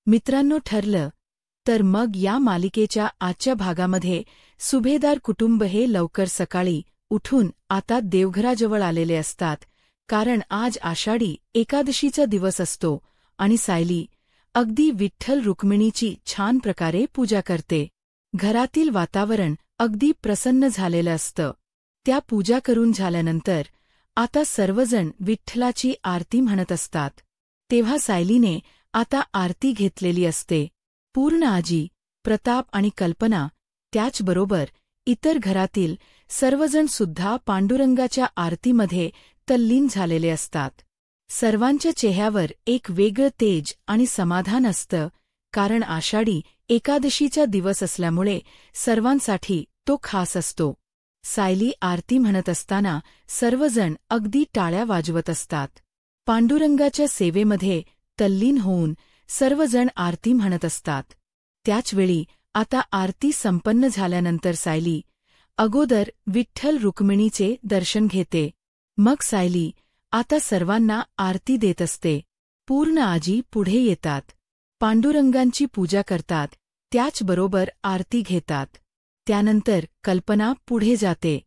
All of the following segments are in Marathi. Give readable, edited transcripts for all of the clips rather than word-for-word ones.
मित्रांनो, ठरलं तर मग या मालिकेच्या आजच्या भागामध्ये सुभेदार कुटुंब हे लवकर सकाळी उठून आता देवघराजवळ आलेले असतात, कारण आज आषाढी एकादशीचा दिवस असतो आणि सायली अगदी विठ्ठल रुक्मिणीची छान प्रकारे पूजा करते. घरातील वातावरण अगदी प्रसन्न झालेलं असतं. त्या पूजा करून झाल्यानंतर आता सर्वजण विठ्ठलाची आरती म्हणत असतात. तेव्हा सायलीने आता आरती घेतलेली असते. पूर्ण आजी, प्रताप आणि कल्पना, त्याचबरोबर इतर घरातील सर्वजण सुद्धा पांडुरंगाच्या आरतीमध्ये तल्लीन झालेले असतात. सर्वांच्या चेहऱ्यावर एक वेगळं तेज आणि समाधान असतं, कारण आषाढी एकादशीचा दिवस असल्यामुळे सर्वांसाठी तो खास असतो. सायली आरती म्हणत असताना सर्वजण अगदी टाळ्या वाजवत असतात. पांडुरंगाच्या सेवेमध्ये तल्लीन होऊन सर्वजण आरती म्हणत असतात. त्याचवेळी आता आरती संपन्न झाल्यानंतर सायली अगोदर विठ्ठल रुक्मिणीचे दर्शन घेते. मग सायली आता सर्वांना आरती देत असते. पूर्ण आजी पुढे येतात, पांडुरंगांची पूजा करतात, त्याचबरोबर आरती घेतात. त्यानंतर कल्पना पुढे जाते.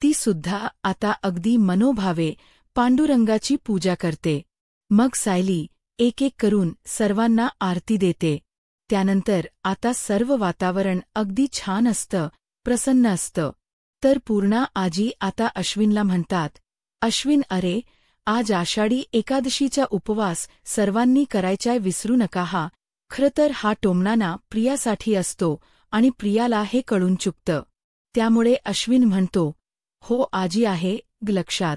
ती सुद्धा आता अगदी मनोभावे पांडुरंगाची पूजा करते. मग सायली एक एक करून सर्वांना आरती देते. त्यानंतर आता सर्व वातावरण अगदी छान असतं, प्रसन्न असतं. तर पूर्णा आजी आता अश्विनला म्हणतात, अश्विन, अरे, आज आषाढी एकादशीचा उपवास सर्वांनी करायचा विसरू नका. खरं तर हा टोमणाना प्रियासाठी असतो आणि प्रियाला हे कळून चुकतं. त्यामुळे अश्विन म्हणतो, हो आजी, आहे लक्षात.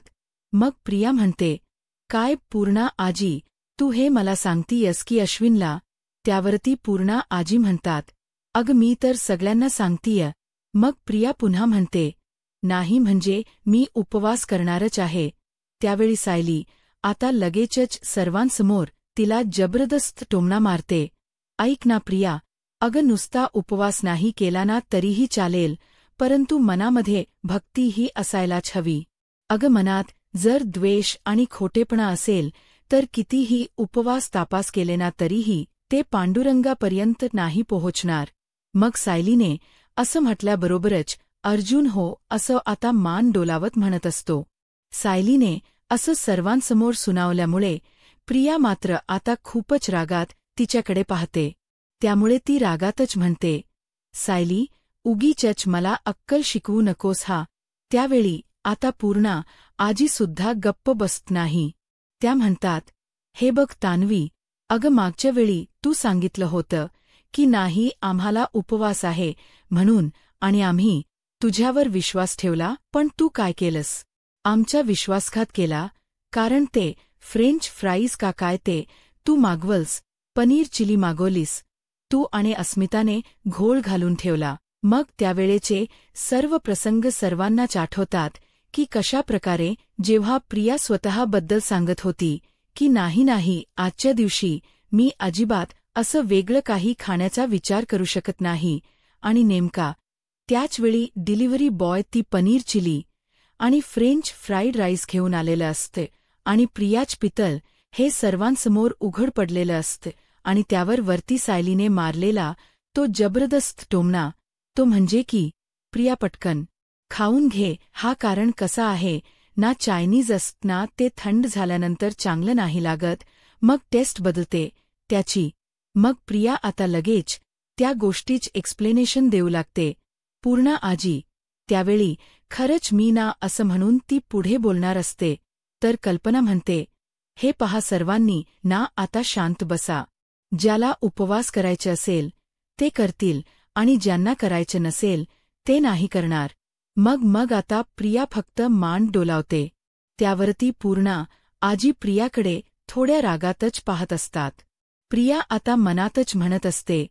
मग प्रिया म्हणते, काय पूर्णा आजी, तू हे मला सांगतीयस की अश्विनला? त्यावरती पूर्णा आजी म्हणतात, अगं, मी तर सगळ्यांना सांगतीय. मग प्रिया पुन्हा म्हणते, नाही, म्हणजे मी उपवास करणारच आहे. त्यावेळी सायली आता लगेचच सर्वांसमोर तिला जबरदस्त टोमणा मारते. ऐक ना प्रिया, अगं, नुसता उपवास नाही केला ना तरीही चालेल, परंतु मनामध्ये भक्ती ही असायलाच हवी. अगं, मनात जर द्वेष आणि खोटेपणा असेल तर कितीही उपवास तापास केले ना तरीही ते पांडुरंगापर्यंत नाही पोहोचणार. मग सायलीने असं म्हटल्याबरोबरच अर्जुन हो असं आता मान डोलावत म्हणत असतो. सायलीने असं सर्वांसमोर सुनावल्यामुळे प्रिया मात्र आता खूपच रागात तिच्याकडे पाहते. त्यामुळे ती रागातच म्हणते, सायली, उगीचच मला अक्कल शिकवू नकोस. त्यावेळी आता पूर्णा आजीसुद्धा गप्प बसत नाही. त्या म्हणतात, हे बघ तान्वी, अगं, मागच्या वेळी तू सांगितलं होतं की नाही, आम्हाला उपवास आहे म्हणून, आणि आम्ही तुझ्यावर विश्वास ठेवला, पण तू काय केलंस? आमचा विश्वासघात केला. कारण ते फ्रेंच फ्राईज का काय ते तू मागवलस, पनीर चिली मागवलीस तू, आणि अस्मिताने घोळ घालून ठेवला. मग त्यावेळेचे सर्व प्रसंग सर्वांनाच आठवतात की कशा प्रकारे जेव्हा प्रिया स्वतःबद्दल सांगत होती की नाही, आजच्या दिवशी मी अजिबात असं वेगळं काही खाण्याचा विचार करू शकत नाही, आणि नेमका त्याचवेळी डिलिव्हरी बॉय ती पनीर चिली आणि फ्रेंच फ्राईड राईस घेऊन आलेलं असते, आणि प्रियाच पितल हे सर्वांसमोर उघड पडलेलं असते, आणि त्यावर वरती सायलीने मारलेला तो जबरदस्त टोमणा, तो म्हणजे की प्रिया, पटकन खाऊन घे. कारण कसा आहे ना, चायनीज असत ना, ते थंड झाल्यानंतर चांगलं नाही लागत, मग टेस्ट बदलते त्याची. मग प्रिया आता लगेच त्या गोष्टीच एक्सप्लेनेशन देऊ लागते. पूर्णा आजी त्यावेळी खरंच मी ना असं म्हणून ती पुढे बोलणार असते, तर कल्पना म्हणते, हे पहा सर्वांनी ना, आता शांत बसा. ज्याला उपवास करायचे असेल ते करतील, आणि ज्यांना करायचे नसेल ते नाही करणार. मग आता प्रिया फक्त मान डोलावते. त्यावरती पूर्णा आजी प्रियाकडे थोड्या रागातच पाहत असतात. प्रिया आता मनातच म्हणत असते,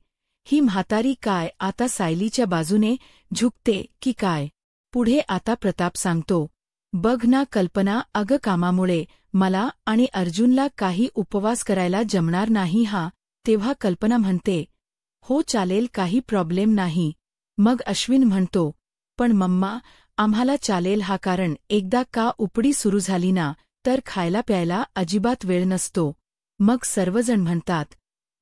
ही म्हातारी काय आता सायलीच्या बाजूने झुकते की काय? पुढे आता प्रताप सांगतो, बघ ना कल्पना, अगं, कामामुळे मला आणि अर्जुनला काही उपवास करायला जमणार नाही. तेव्हा कल्पना म्हणते, हो चालेल, काही प्रॉब्लेम नाही. मग अश्विन म्हणतो, पण मम्मा, आम्हाला चालेल. कारण एकदा का उपडी सुरू झाली ना, तर खायला प्यायला अजिबात वेळ नसतो. मग सर्वजण म्हणतात,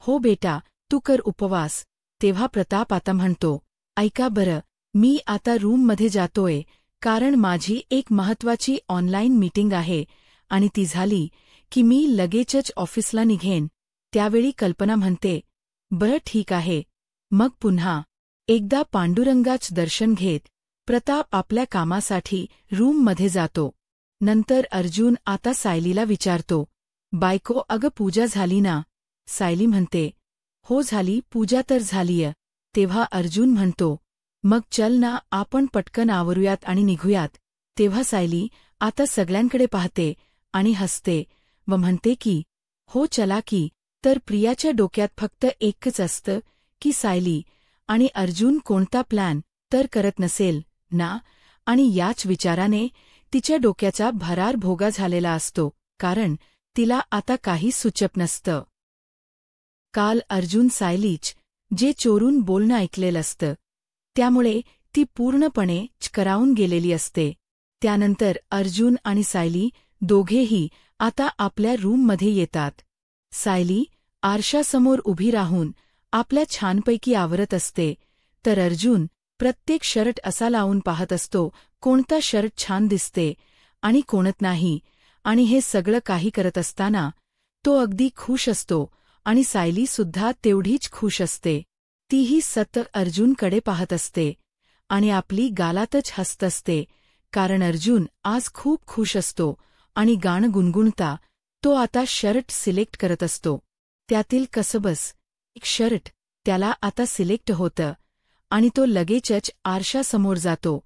हो बेटा, तू कर उपवास. तेव्हा प्रताप आता म्हणतो, ऐका बरं, मी आता रूममध्ये जातोय, कारण माझी एक महत्वाची ऑनलाईन मीटिंग आहे आणि ती झाली की मी लगेचच ऑफिसला निघेन. त्यावेळी कल्पना म्हणते, बरं ठीक आहे. मग पुन्हा एकदा पांडुरंगाच दर्शन घेत प्रताप आपल्या कामासाठी रूममध्ये जातो. नंतर अर्जुन आता सायलीला विचारतो, बायको अगं पूजा झाली ना? सायली म्हणते, हो झाली, पूजा तर झालीय. तेव्हा अर्जुन म्हणतो, मग चल ना, आपण पटकन आवरूयात आणि निघूयात. तेव्हा सायली आता सगळ्यांकडे पाहते आणि हसते व म्हणते की हो चला की. तर प्रियाच्या डोक्यात फक्त एकच असतं की सायली आणि अर्जुन कोणता प्लॅन तर करत नसेल ना, आणि याच विचाराने तिच्या डोक्याचा भरार भोगा झालेला असतो, कारण तिला आता काही सुचत नसतं. काल अर्जुन सायलीच जे चोरून बोलणं ऐकलेलं असतं, त्यामुळे ती पूर्णपणे चकरावून गेलेली असते. त्यानंतर अर्जुन आणि सायली दोघेही आता आपल्या रूममध्ये येतात. सायली आरशासमोर उभी राहून आपल्या छानपैकी आवरत असते, तर अर्जुन प्रत्येक शर्ट असा लावून पाहत असतो, कोणता शर्ट छान दिसते आणि कोणत नाही. आणि हे सगळं काही करत असताना तो अगदी खुश असतो आणि सायलीसुद्धा तेवढीच खुश असते. तीही सतत अर्जुनकडे पाहत असते आणि आपली गालातच हसत असते, कारण अर्जुन आज खूप खुश असतो आणि गाणं गुणगुणता तो आता शर्ट सिलेक्ट करत असतो. त्यातील कसबस एक शर्ट त्याला आता सिलेक्ट होतं आणि तो लगेचच आरशासमोर जातो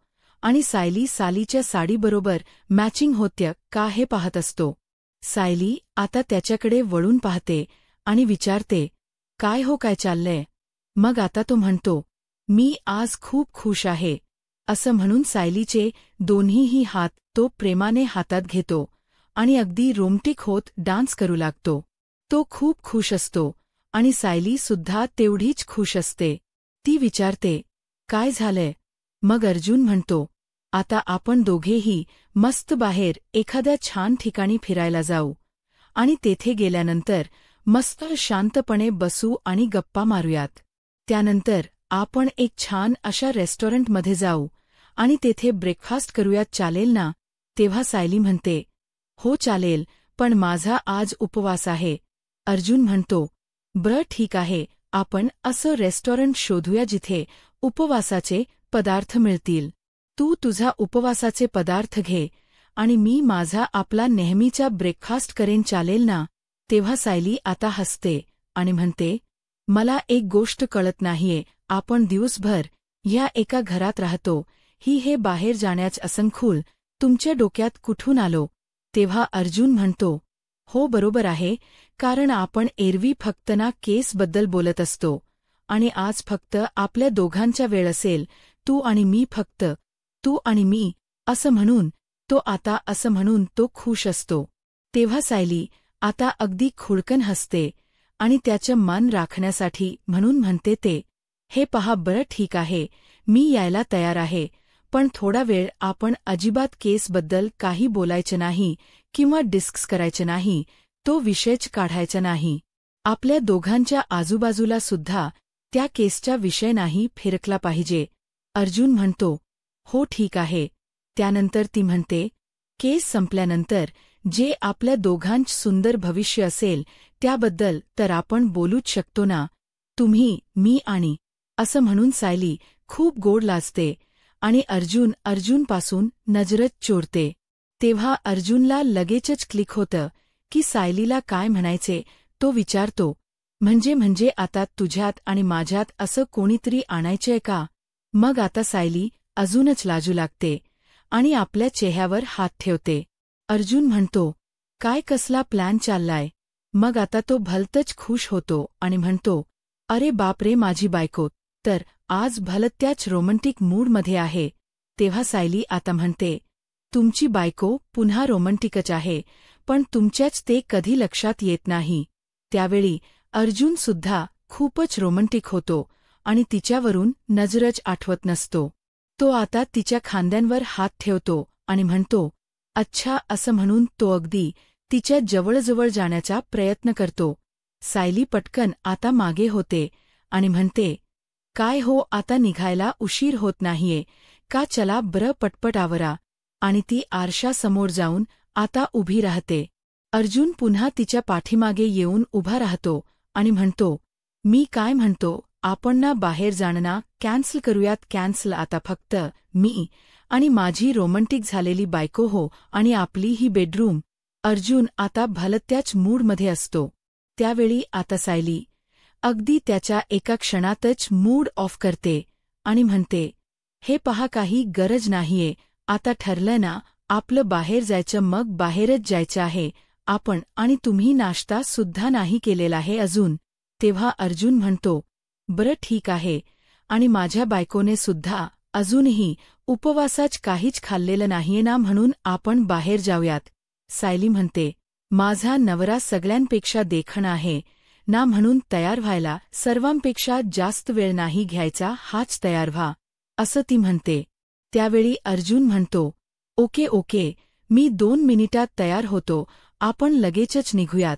आणि सायलीच्या साडीबरोबर मॅचिंग होत्या का हे पाहत असतो. सायली आता त्याच्याकडे वळून पाहते आणि विचारते, काय हो, काय चाललंय? मग आता तो म्हणतो, मी आज खूप खुश आहे. असं म्हणून सायलीचे दोन्हीही हात तो प्रेमाने हातात घेतो आणि अगदी रोमॅन्टिक होत डान्स करू लागतो. तो खूप खुश असतो आणि सायलीसुद्धा तेवढीच खुश असते. ती विचारते, काय झालंय? मग अर्जुन म्हणतो, आता आपण दोघेही मस्त बाहेर एखाद्या छान ठिकाणी फिरायला जाऊ आणि तेथे गेल्यानंतर मस्त शांतपणे बसू आणि गप्पा मारूयात. त्यानंतर आपण एक छान अशा रेस्टॉरंटमध्ये जाऊ आणि तेथे ब्रेकफास्ट करूयात, चालेल ना? तेव्हा सायली म्हणते, हो चालेल, पण माझा आज उपवास आहे. अर्जुन म्हणतो, बरं ठीक आहे, आपण असं रेस्टॉरंट शोधूया जिथे उपवासाचे पदार्थ मिळतील. तू तुझा उपवासाचे पदार्थ घे आणि मी माझा आपला नेहमीचा ब्रेकफास्ट करेन, चालेल ना? तेव्हा सायली आता हसते आणि म्हणते, मला एक गोष्ट कळत नाहीये, आपण दिवसभर ह्या एका घरात राहतो, हे बाहेर जाण्याचं असंख्य तुमच्या डोक्यात कुठून आलो? तेव्हा अर्जुन म्हणतो, हो बरोबर आहे, कारण आपण एरवी फक्त ना केसबद्दल बोलत असतो आणि आज फक्त आपल्या दोघांचा वेळ असेल, तू आणि मी, फक्त तू आणि मी. असं म्हणून तो खुश असतो. तेव्हा सायली आता अगदी खुळकन हसते आणि त्याचं मन राखण्यासाठी म्हणून म्हणते, हे पहा, बरं ठीक आहे, मी यायला तयार आहे, पण थोडा वेळ आपण अजिबात केसबद्दल काही बोलायचं नाही किंवा डिस्कस करायचं नाही, तो विषयच काढायचा नाही. आपल्या दोघांच्या आजूबाजूला सुद्धा त्या केसचा विषय नाही फिरकला पाहिजे. अर्जुन म्हणतो, हो ठीक आहे. त्यानंतर ती म्हणते, केस संपल्यानंतर जे आपल्या दोघांचं सुंदर भविष्य असेल त्याबद्दल तर आपण बोलूच शकतो ना, तुम्ही, मी आणि. असं म्हणून सायली खूप गोड लाजते आणि अर्जुनपासून नजरच चोरते. तेव्हा अर्जुनला लगेचच क्लिक होतं की सायलीला काय म्हणायचे. तो विचारतो, म्हणजे आता तुझ्यात आणि माझ्यात असं कोणीतरी आणायचंय का? मग आता सायली अजूनच लाजू लागते आणि आपल्या चेहऱ्यावर हात ठेवते. अर्जुन म्हणतो, काय कसला प्लॅन चाललाय? मग आता तो भलतंच खुश होतो आणि म्हणतो, अरे बापरे, माझी बायको तर आज भलत्याच रोमॅन्टिक मूडमध्ये आहे. तेव्हा सायली आता म्हणते, तुमची बायको पुन्हा रोमॅन्टिकच आहे, पण तुमच्याच ते कधी लक्षात येत नाही. त्यावेळी अर्जुनसुद्धा खूपच रोमॅन्टिक होतो आणि तिच्यावरून नजरच आठवत नसतो. तो आता तिच्या खांद्यांवर हात ठेवतो आणि म्हणतो, अच्छा. असं म्हणून तो अगदी तिच्या जवळजवळ जाण्याचा प्रयत्न करतो. सायली पटकन आता मागे होते आणि म्हणते, काय हो, आता निघायला उशीर होत नाहीये का? चला बरं पटपट आवरा. आणि ती आरशासमोर जाऊन आता उभी राहते. अर्जुन पुन्हा तिच्या पाठीमागे येऊन उभा राहतो आणि म्हणतो, मी काय म्हणतो, आपण ना बाहेर जाणं ना कॅन्सल करूयात. कॅन्सल आता फक्त मी आणि माझी रोमँटिक झालेली बायको हो आणि आपली ही बेडरूम. अर्जुन आता भलत्याच मूडमध्ये असतो. त्यावेळी आता सायली अगदी त्याच्या एका क्षणातच मूड ऑफ करते आणि म्हणते, हे पहा, काही गरज नाहीये. आता ठरलं ना आपलं बाहेर जायचं, मग बाहेरच जायचं आहे आपण. आणि तुम्ही नाश्ता सुद्धा नाही केलेला आहे अजून. तेव्हा अर्जुन म्हणतो, बरं ठीक आहे, आणि माझ्या बायकोने सुद्धा अजूनही उपवासाच काहीच खाल्लेलं नाहीये ना, म्हणून आपण बाहेर जाऊयात. सायली म्हणते, माझा नवरा सगळ्यांपेक्षा देखणा आहे ना, म्हणून तयार व्हायला सर्वांपेक्षा जास्त वेळ नाही घ्यायचा, हाच तयार व्हा, असं ती म्हणते. त्यावेळी अर्जुन म्हणतो, ओके ओके, मी 2 मिनिटात तयार होतो, आपण लगेचच निघूयात.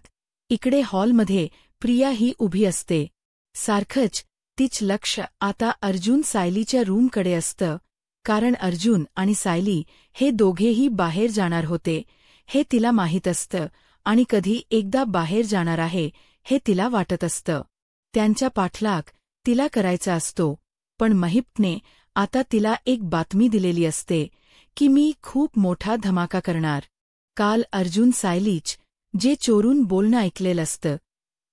इकडे हॉलमध्ये प्रिया ही उभी असते. सारखंच तिच लक्ष आता अर्जुन सायलीच्या रूमकडे असतं, कारण अर्जुन आणि सायली हे दोघेही बाहेर जाणार होते हे तिला माहीत असतं आणि कधी एकदा बाहेर जाणार आहे हे तिला वाटत असतं. त्यांचा पाठलाग तिला करायचा असतो, पण महिपने आता तिला एक बातमी दिलेली असते की मी खूप मोठा धमाका करणार. काल अर्जुन सायलीच जे चोरून बोलणं ऐकलेलं असतं,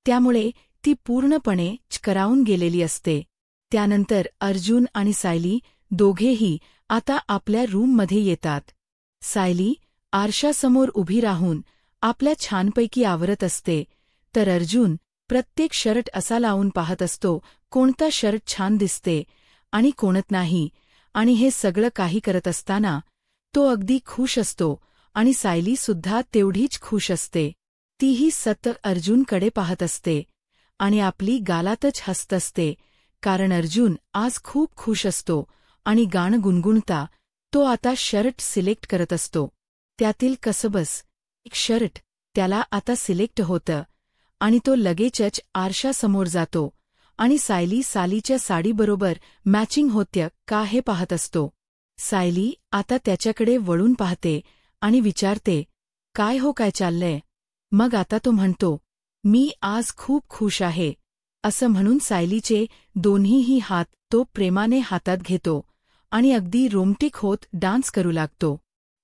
त्यामुळे ती पूर्णपणे चकरावून गेलेली असते. त्यानंतर अर्जुन आणि सायली दोघेही आता आपल्या रूममध्ये येतात. सायली आरशासमोर उभी राहून आपल्या छानपैकी आवरत असते, तर अर्जुन प्रत्येक शर्ट असा लावून पाहत असतो, कोणता शर्ट छान दिसते आणि कोणत नाही. आणि हे सगळं काही करत असताना तो अगदी खुश असतो आणि सायली सुद्धा तेवढीच खुश असते. तीही सतत अर्जुनकडे पाहत असते आणि आपली गालातच हसत असते, कारण अर्जुन आज खूप खुश असतो आणि गाणं गुणगुणता तो आता शर्ट सिलेक्ट करत असतो. त्यातील कसबस एक शर्ट त्याला आता सिलेक्ट होतं आणि तो लगेचच आरशासमोर जातो आणि सायलीच्या साडीबरोबर मॅचिंग होत्या का हे पाहत असतो. सायली आता त्याच्याकडे वळून पाहते आणि विचारते, काय हो, काय चाललंय? मग आता तो म्हणतो, मी आज खूप खुश आहे, असं म्हणून सायलीचे दोन्हीही हात तो प्रेमाने हातात घेतो आणि अगदी रोमँटिक होत डान्स करू लागतो.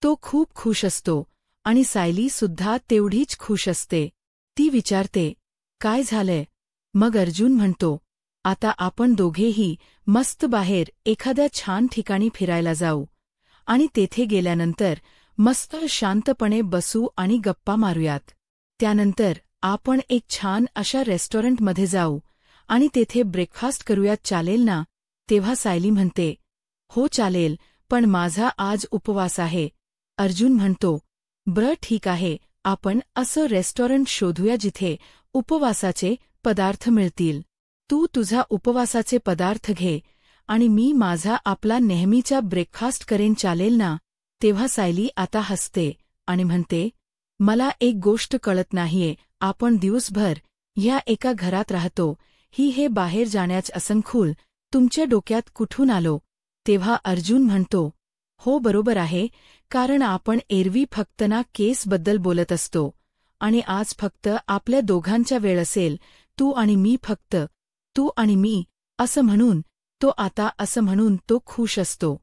तो खूप खुश असतो आणि सायली सुद्धा तेवढीच खुश असते. ती विचारते, काय झालंय? मग अर्जुन म्हणतो, आता आपण दोघेही मस्त बाहेर एखाद्या छान ठिकाणी फिरायला जाऊ आणि तेथे गेल्यानंतर मस्त शांतपणे बसू आणि गप्पा मारूयात. त्यानंतर आपण एक छान अशा रेस्टॉरंटमध्ये जाऊ आणि तेथे ब्रेकफास्ट करूयात, चालेल ना? तेव्हा सायली म्हणते, हो चालेल, पण माझा आज उपवास आहे. अर्जुन म्हणतो, बरं ठीक आहे, आपण असं रेस्टॉरंट शोधूया जिथे उपवासाचे पदार्थ मिळतील. तू तुझा उपवासाचे पदार्थ घे आणि मी माझा आपला नेहमीचा ब्रेकफास्ट करेन, चालेल ना? तेव्हा सायली आता हसते आणि म्हणते, मला एक गोष्ट कळत नाहीये, आपण दिवसभर ह्या एका घरात राहतो, हे बाहेर जाण्याचं असंख्य तुमच्या डोक्यात कुठून आलो? तेव्हा अर्जुन म्हणतो, हो बरोबर आहे, कारण आपण एरवी फक्त ना केसबद्दल बोलत असतो आणि आज फक्त आपल्या दोघांचा वेळ असेल, तू आणि मी, फक्त तू आणि मी, असं म्हणून तो खुश असतो.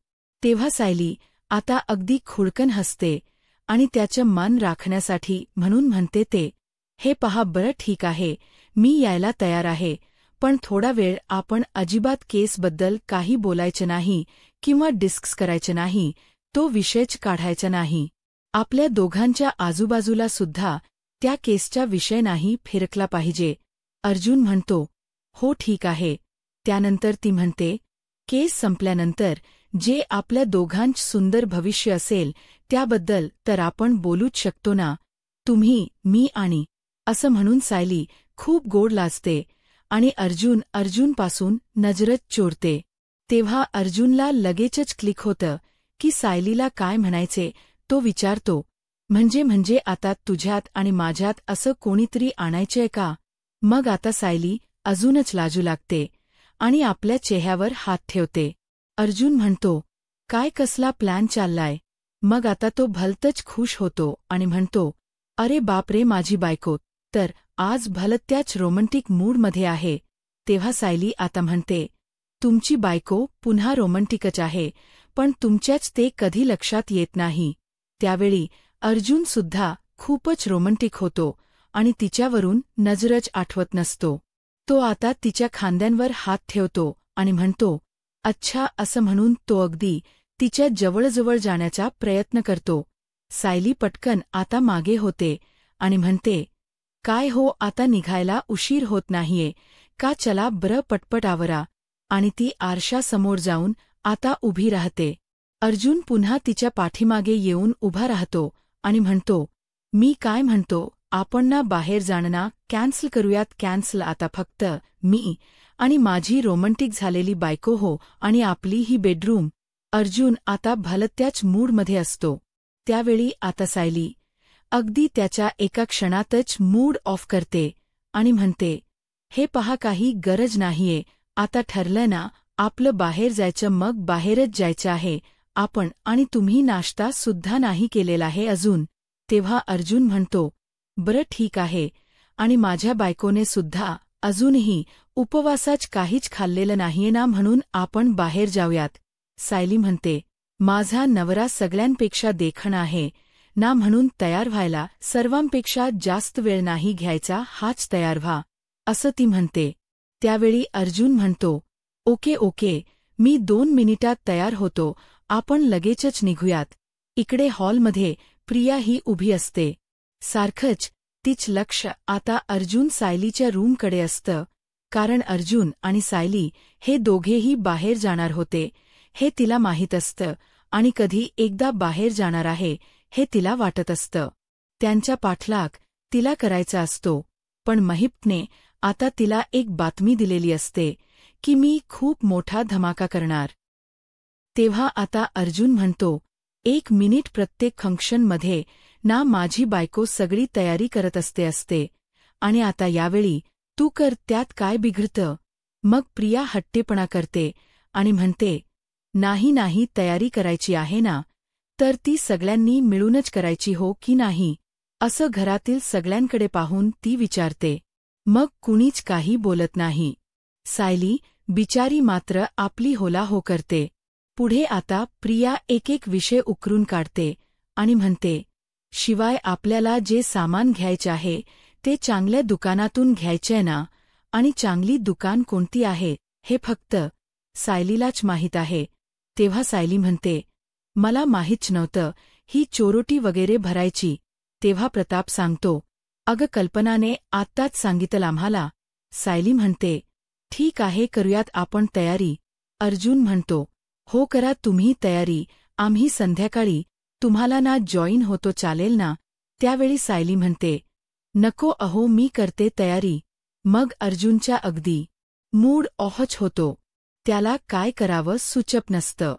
तेव्हा सायली आता अगदी खुळकन हसते आणि त्याचं मन राखण्यासाठी म्हणून म्हणते ते, हे पहा, बरं ठीक आहे, मी यायला तयार आहे, पण थोडा वेळ आपण अजिबात केसबद्दल काही बोलायचं नाही किंवा डिस्कस करायचं नाही, तो विषयच काढायचा नाही. आपल्या दोघांच्या आजूबाजूला सुद्धा त्या केसचा विषय नाही फिरकला पाहिजे. अर्जुन म्हणतो, हो ठीक आहे. त्यानंतर ती म्हणते, केस संपल्यानंतर जे आपल्या दोघांचं सुंदर भविष्य असेल त्याबद्दल तर आपण बोलूच शकतो ना, तुम्ही, मी आणि, असं म्हणून सायली खूप गोड लाजते आणि अर्जुनपासून नजरच चोरते. तेव्हा अर्जुनला लगेचच क्लिक होतं की सायलीला काय म्हणायचे. तो विचारतो, म्हणजे आता तुझ्यात आणि माझ्यात असं कोणीतरी आणायचंय का? मग आता सायली अजूनच लाजू लागते आणि आपल्या चेहऱ्यावर हात ठेवते. अर्जुन म्हणतो, काय कसला प्लॅन चाललाय? मग आता तो भलतंच खुश होतो आणि म्हणतो, अरे बापरे, माझी बायको तर आज भलत्याच रोमँटिक मूडमध्ये आहे. तेव्हा सायली आता म्हणते, तुमची बायको पुन्हा रोमँटिकच आहे, पण तुमच्याच ते कधी लक्षात येत नाही. त्यावेळी अर्जुन सुद्धा खूपच रोमँटिक होतो आणि तिच्यावरून नजरच आठवत नसतो. तो आता तिच्या खांद्यांवर हात ठेवतो आणि म्हणतो, अच्छा, असं म्हणून तो अगदी तिच्या जवळजवळ जाण्याचा प्रयत्न करतो. सायली पटकन आता मागे होते आणि म्हणते, काय हो, आता निघायला उशीर होत नाहीये का? चला बरं, पटपट आवरा. आणि ती आरशासमोर जाऊन आता उभी राहते. अर्जुन पुन्हा तिच्या पाठीमागे येऊन उभा राहतो आणि म्हणतो, मी काय म्हणतो, आपण ना बाहेर जाणं ना कॅन्सल करूयात. कॅन्सल आता फक्त मी आणि माझी रोमँटिक झालेली बायको हो आणि आपली ही बेडरूम. अर्जुन आता भलत्याच मूडमध्ये असतो. त्यावेळी आता सायली अगदी त्याच्या एका क्षणातच मूड ऑफ करते आणि म्हणते, हे पहा, काही गरज नाहीये. आता ठरलं ना आपलं बाहेर जायचं, मग बाहेरच जायचं आहे आपण. आणि तुम्ही नाश्ता सुद्धा नाही केलेला आहे अजून. तेव्हा अर्जुन म्हणतो, बरं ठीक आहे, आणि माझ्या बायकोने सुद्धा अजूनही उपवासाच काहीच खाल्लेलं नाहीये ना, म्हणून आपण बाहेर जाऊयात. सायली म्हणते, माझा नवरा सगळ्यांपेक्षा देखण आहे ना, म्हणून तयार व्हायला सर्वांपेक्षा जास्त वेळ नाही घ्यायचा, हाच तयार व्हा, असं ती म्हणते. त्यावेळी अर्जुन म्हणतो, ओके ओके, मी 2 मिनिटात तयार होतो, आपण लगेचच निघूयात. इकडे हॉलमध्ये प्रिया ही उभी असते. सारखंच तिच लक्ष आता अर्जुन सायलीच्या रूमकडे असतं, कारण अर्जुन आणि सायली हे दोघेही बाहेर जाणार होते हे तिला माहीत असतं आणि कधी एकदा बाहेर जाणार आहे हे तिला वाटत असतं. त्यांच्या पाठलाग तिला करायचा असतो, पण महिपने आता तिला एक बातमी दिलेली असते की मी खूप मोठा धमाका करणार. तेव्हा आता अर्जुन म्हणतो, 1 मिनिट, प्रत्येक फंक्शनमध्ये ना माझी बायको सगळी तयारी करत असते आणि आता यावेळी तू कर, त्यात काय बिघडतं? मग प्रिया हट्टेपणा करते आणि म्हणते, नाही नाही, तयारी करायची आहे ना, तर ती सगळ्यांनी मिळूनच करायची हो की नाही, असं घरातील सगळ्यांकडे पाहून ती विचारते. मग कुणीच काही बोलत नाही. सायली बिचारी मात्र आपली होलाहो करते. पुढे आता प्रिया एक एक विषय उकरून काढते आणि म्हणते, शिवाय आपल्याला जे सामान घ्यायचे आहे ते चांगल्या दुकानातून घ्यायचंय ना, आणि चांगली दुकान कोणती आहे हे फक्त सायलीलाच माहीत आहे. तेव्हा सायली म्हणते, मला माहीत नव्हतं ही चोरोटी वगैरे भरायची. तेव्हा प्रताप सांगतो, अगं कल्पनाने आत्ताच सांगितलं आम्हाला. सायली म्हणते, ठीक आहे, करूयात आपण तयारी. अर्जुन म्हणतो, हो करा तुम्ही तयारी, आम्ही संध्याकाळी तुम्हाला ना जॉईन होतो, चालेल ना? त्यावेळी सायली म्हणते, नको अहो, मी करते तयारी. मग अर्जुनच्या अगदी मूड ऑफच होतो. त्याला काय करावं सुचत नसतं.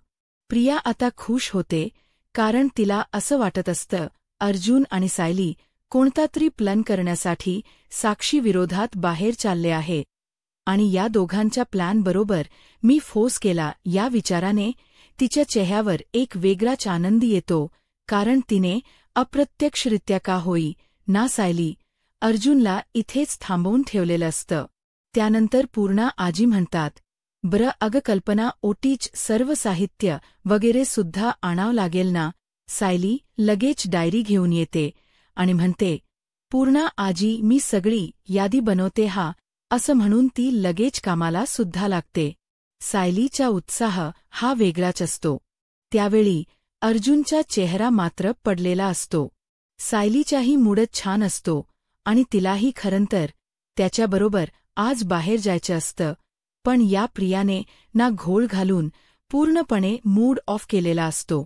प्रिया आता खुश होते, कारण तिला असं वाटत असतं अर्जुन आणि सायली कोणता तरी प्लॅन करण्यासाठी साक्षी विरोधात बाहेर चालले आहे आणि या दोघांच्या प्लॅन बरोबर मी फोर्स केला, या विचाराने तिच्या चेहऱ्यावर एक वेगळाच आनंद येतो, कारण तिने अप्रत्यक्षरित्या का होई ना सायली अर्जुनला इथेच थांबवून ठेवलेलं असतं. त्यानंतर पूर्णा आजी म्हणतात, बरं अगं कल्पना, ओटीच सर्व साहित्य वगैरे सुद्धा आणावं लागेल ना? सायली लगेच डायरी घेऊन येते आणि म्हणते, पूर्णा आजी, मी सगळी यादी बनवते हा, असं म्हणून ती लगेच कामाला सुद्धा लागते. सायलीचा उत्साह हा वेगळाच असतो. त्यावेळी अर्जुनचा चेहरा मात्र पडलेला असतो. सायलीचाही मूडच छान असतो आणि तिलाही खरंतर त्याच्याबरोबर आज बाहेर जायचं असतं, पण या प्रियाने ना घोळ घालून पूर्णपणे मूड ऑफ केलेला असतो.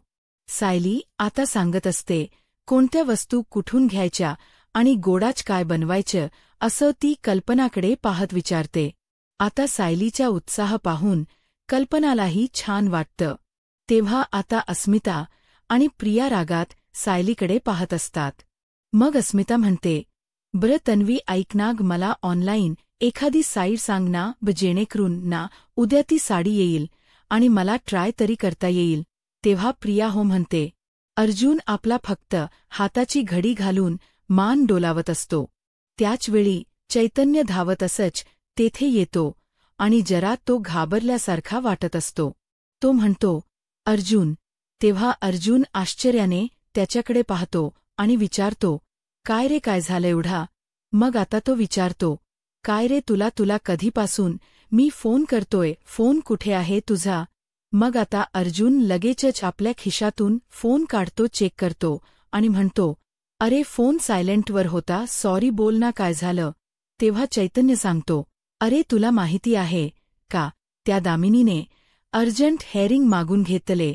सायली आता सांगत असते कोणत्या वस्तू कुठून घ्यायच्या आणि गोडाच काय बनवायचं, असं ती कल्पनाकडे पाहत विचारते. आता सायलीचा उत्साह पाहून कल्पनालाही छान वाटतं. तेव्हा आता अस्मिता आणि प्रिया रागात सायलीकडे पाहत असतात. मग अस्मिता म्हणते, बरं तन्वी ऐक नाग, मला ऑनलाईन एखादी साईट सांग ना जेणेकरून ना उद्या ती साडी येईल आणि मला ट्राय तरी करता येईल. तेव्हा प्रिया हो म्हणते. अर्जुन आपला फक्त हाताची घडी घालून मान डोलावत असतो. त्याचवेळी चैतन्य धावत असच तेथे येतो आणि जरा तो घाबरल्यासारखा वाटत असतो. तो म्हणतो, अर्जुन. तेव्हा अर्जुन आश्चर्याने त्याच्याकडे पाहतो आणि विचारतो, काय रे, काय झालं एवढा? मग आता तो विचारतो, काय रे तुला कधीपासून मी फोन करतोय, फोन कुठे आहे तुझा? मग आता अर्जुन लगेचच आपल्या खिशातून फोन काढतो, चेक करतो आणि म्हणतो, अरे फोन सायलेंटवर होता, सॉरी, बोल ना काय झालं? तेव्हा चैतन्य सांगतो, अरे तुला माहिती आहे का, त्या दामिनीने अर्जंट हेअरिंग मागून घेतले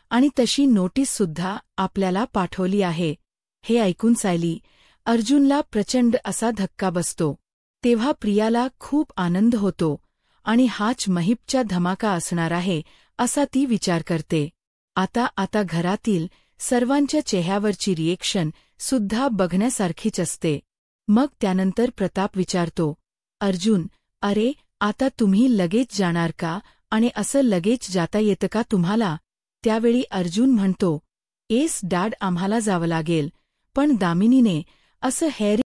आणि तशी नोटीससुद्धा आपल्याला पाठवली आहे. हे ऐकून सायली अर्जुनला प्रचंड असा धक्का बसतो. तेव्हा प्रियाला खूप आनंद होतो आणि हाच महिपचा धमाका असणार आहे असा ती विचार करते. आता घरातील सर्वांच्या चेहऱ्यावरची रिएक्शन सुद्धा बघण्यासारखीच असते. मग त्यानंतर प्रताप विचारतो, अर्जुन, अरे आता तुम्ही लगेच जाणार का आणि असं लगेच जाता येतं का तुम्हाला? त्यावेळी अर्जुन म्हणतो, येस डॅड, आम्हाला जावं लागेल, पण दामिनीने असं हेअरिंग